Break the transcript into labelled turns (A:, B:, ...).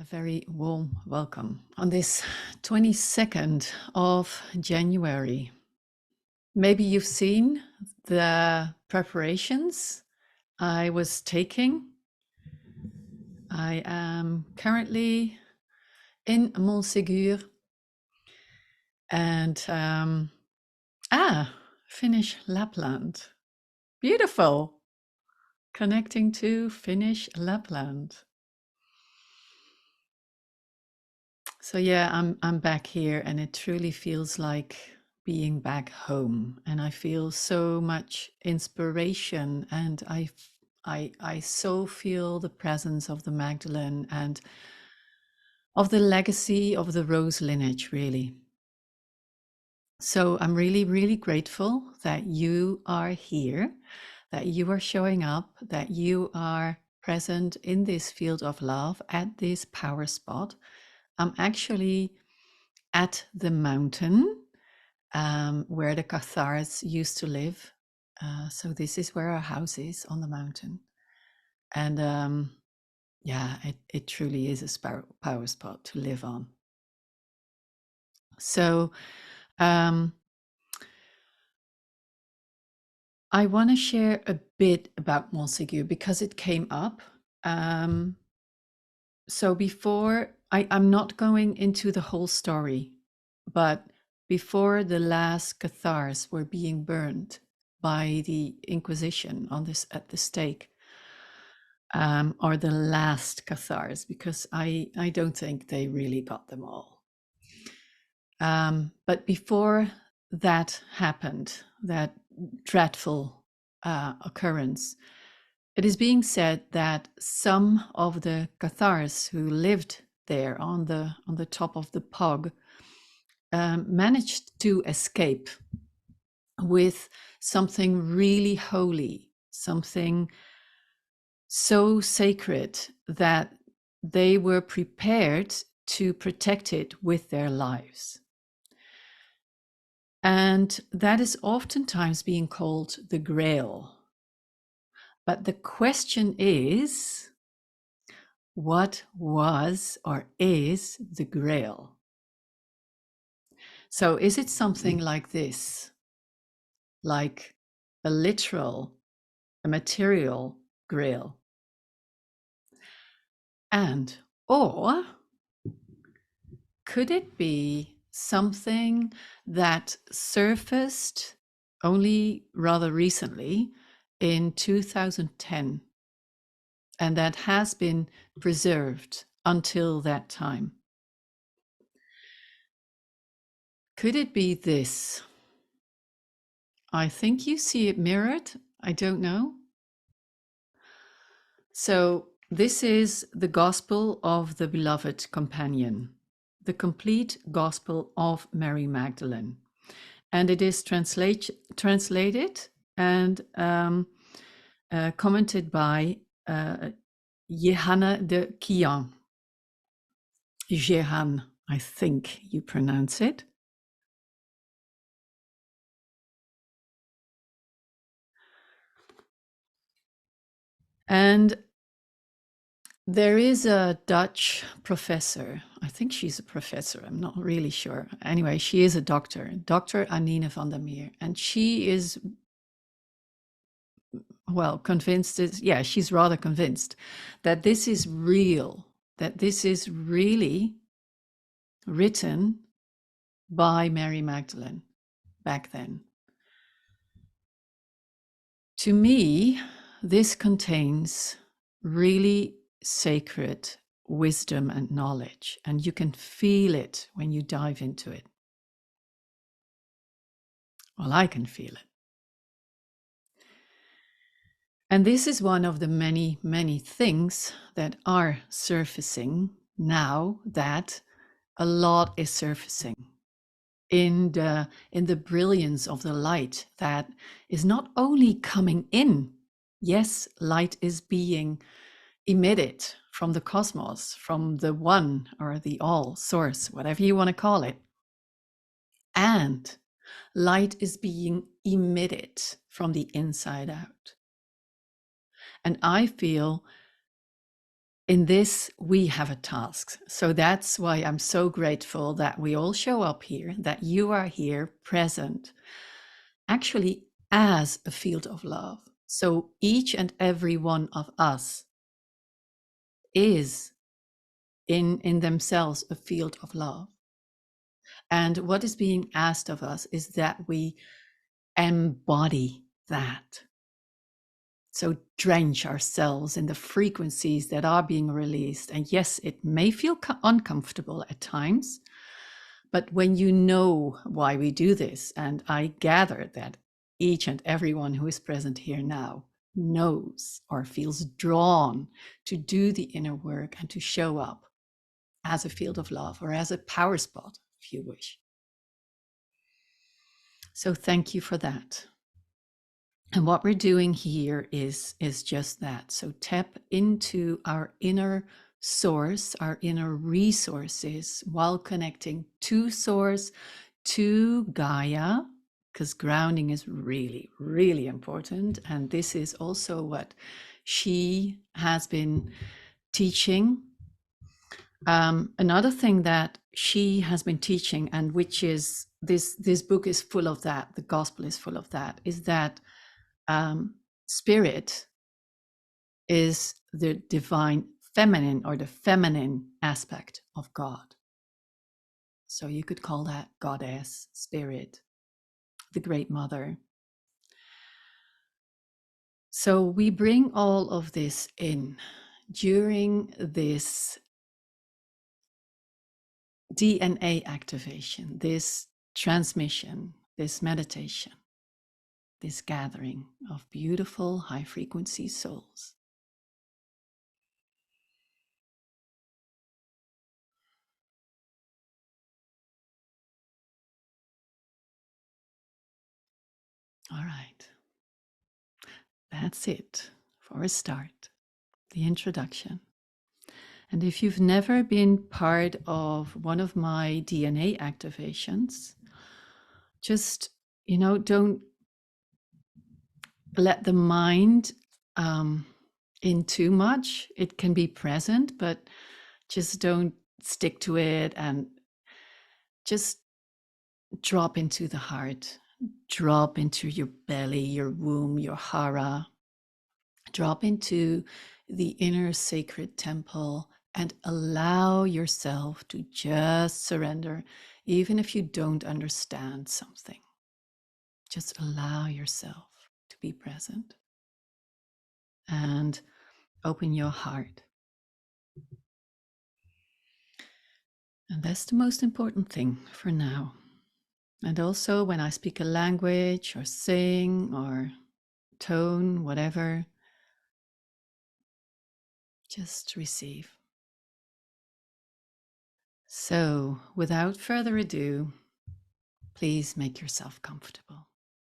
A: A very warm welcome on this 22nd of January. Maybe you've seen the preparations I was taking. I am currently in Montse gur and Finnish Lapland. Beautiful. Connecting to Finnish Lapland. So yeah, I'm back here and it truly feels like being back home, and I feel so much inspiration, and I so feel the presence of the Magdalene and of the legacy of the Rose lineage, really. So I'm really, really grateful that you are here, that you are showing up, that you are present in this field of love at this power spot. I'm actually at the mountain where the Cathars used to live. So this is where our house is, on the mountain. And yeah, it truly is a power spot to live on. So I want to share a bit about Montse gur because it came up. So before, I'm not going into the whole story, but before the last Cathars were being burned by the Inquisition at the stake, or the last Cathars, because I don't think they really got them all. But before that happened, that dreadful occurrence, it is being said that some of the Cathars who lived there on the top of the Pog managed to escape with something really holy, something so sacred that they were prepared to protect it with their lives. And that is oftentimes being called the Grail. But the question is, what was or is the Grail? So is it something like this, like a literal, a material Grail? And, or could it be something that surfaced only rather recently in 2010, and that has been preserved until that time? Could it be this? I think you see it mirrored. I don't know. So this is the Gospel of the Beloved Companion, the complete Gospel of Mary Magdalene. And it is translated and commented by Jehanne de Kian. Jehan, I think you pronounce it. And there is a Dutch professor, I think she's a professor, I'm not really sure. Anyway, she is a doctor, Dr. Annine van der Meer, and she is, well, convinced, she's rather convinced that this is real, that this is really written by Mary Magdalene back then. To me, this contains really sacred wisdom and knowledge, and you can feel it when you dive into it. Well, I can feel it. And this is one of the many, many things that are surfacing now, that a lot is surfacing in the brilliance of the light that is not only coming in. Yes, light is being emitted from the cosmos, from the one or the all source, whatever you want to call it. And light is being emitted from the inside out. And I feel in this, we have a task. So that's why I'm so grateful that we all show up here, that you are here present, actually as a field of love. So each and every one of us is in themselves a field of love. And what is being asked of us is that we embody that. So drench ourselves in the frequencies that are being released. And yes, it may feel uncomfortable at times, but when you know why we do this, and I gather that each and everyone who is present here now knows or feels drawn to do the inner work and to show up as a field of love or as a power spot, if you wish. So thank you for that. And what we're doing here is just that. So tap into our inner source, our inner resources, while connecting to source, to Gaia, because grounding is really, really important. And this is also what she has been teaching. Another thing that she has been teaching, and which is this book is full of that, the gospel is full of that, is that spirit is the divine feminine or the feminine aspect of God. So you could call that goddess, spirit, the great mother. So we bring all of this in during this DNA activation, this transmission, this meditation, this gathering of beautiful high frequency souls. All right. That's it for a start, the introduction. And if you've never been part of one of my DNA activations, just, don't let the mind in too much. It can be present, but just don't stick to it, and just drop into the heart, drop into your belly, your womb, your hara, drop into the inner sacred temple and allow yourself to just surrender, even if you don't understand something. Just allow yourself to be present and open your heart. And that's the most important thing for now. And also, when I speak a language or sing or tone, whatever, just receive. So, without further ado, please make yourself comfortable.